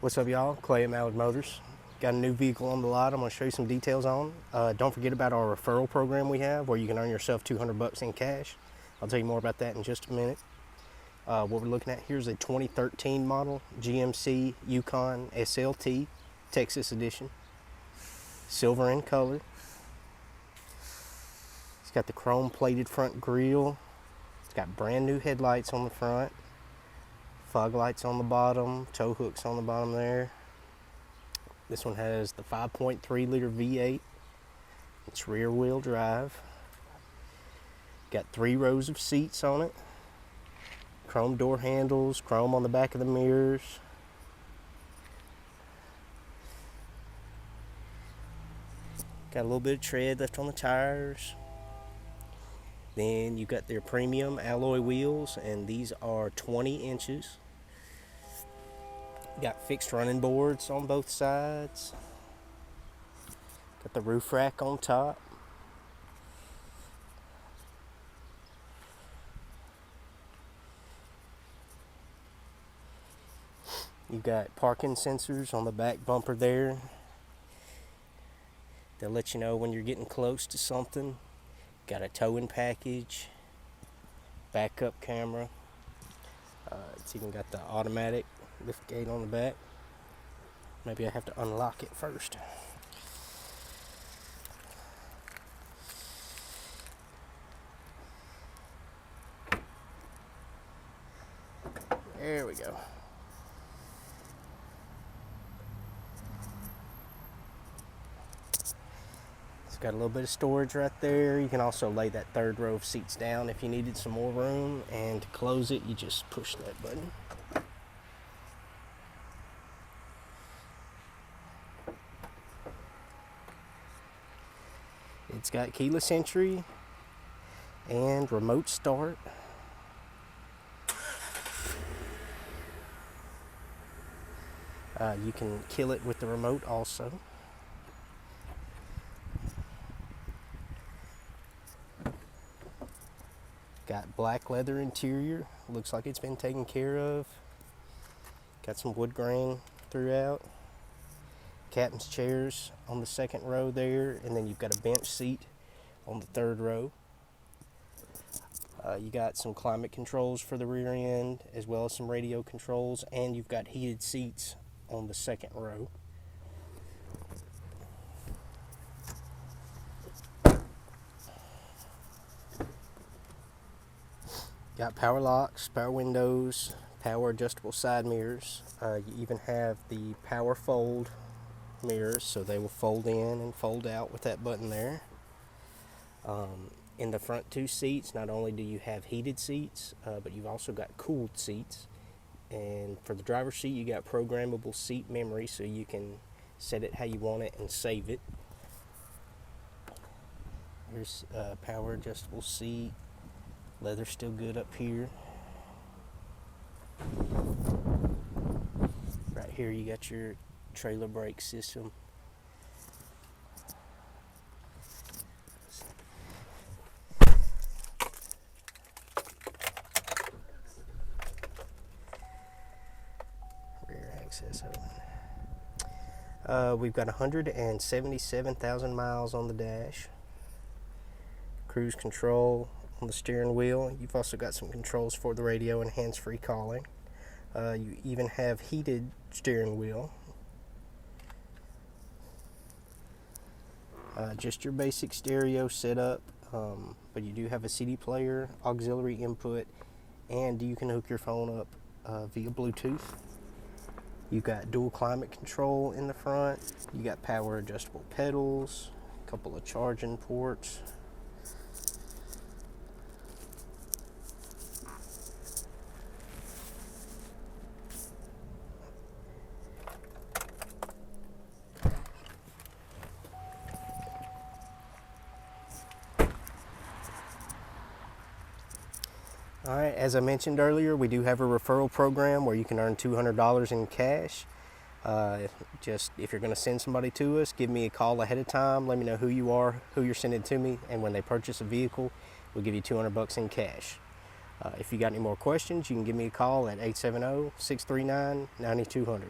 What's up, y'all? Clay at Mallard Motors. Got a new vehicle on the lot I'm going to show you some details on. Don't forget about our referral program we have where you can earn yourself $200 in cash. I'll tell you more about that in just a minute. What we're looking at here is a 2013 model GMC Yukon SLT Texas Edition. Silver in color. It's got the chrome plated front grille. It's got brand new headlights on the front. Fog lights on the bottom, tow hooks on the bottom there. This one has the 5.3 liter V8. It's rear wheel drive. Got 3 rows of seats on it. Chrome door handles, chrome on the back of the mirrors. Got a little bit of tread left on the tires. Then you got their premium alloy wheels, and these are 20 inches. Got fixed running boards on both sides. Got the roof rack on top. You got parking sensors on the back bumper there. They'll let you know when you're getting close to something. Got a towing package, backup camera. It's even got the automatic lift gate on the back. Maybe I have to unlock it first. There we go. It's got a little bit of storage right there. You can also lay that third row of seats down if you needed some more room, and to close it you just push that button. It's got keyless entry and remote start. You can kill it with the remote also. Got black leather interior. Looks like it's been taken care of. Got some wood grain throughout. Captain's chairs on the second row there, and then you've got a bench seat on the third row. You got some climate controls for the rear end, as well as some radio controls, and you've got heated seats on the second row. Got power locks, power windows, power adjustable side mirrors. You even have the power fold mirrors, so they will fold in and fold out with that button there. In the front 2 seats, not only do you have heated seats, but you've also got cooled seats. And for the driver's seat, you got programmable seat memory, so you can set it how you want it and save it. Here's a power adjustable seat. Leather's still good up here. Right here you got your trailer brake system. Rear access open. We've got 177,000 miles on the dash. Cruise control on the steering wheel. You've also got some controls for the radio and hands-free calling. You even have heated steering wheel. Just your basic stereo setup, but you do have a CD player, auxiliary input, and you can hook your phone up via Bluetooth. You've got dual climate control in the front. You got power adjustable pedals, a couple of charging ports. All right, as I mentioned earlier, we do have a referral program where you can earn $200 in cash. Just if you're going to send somebody to us, give me a call ahead of time. Let me know who you are, who you're sending to me, and when they purchase a vehicle, we'll give you $200 in cash. If you got any more questions, you can give me a call at 870-639-9200.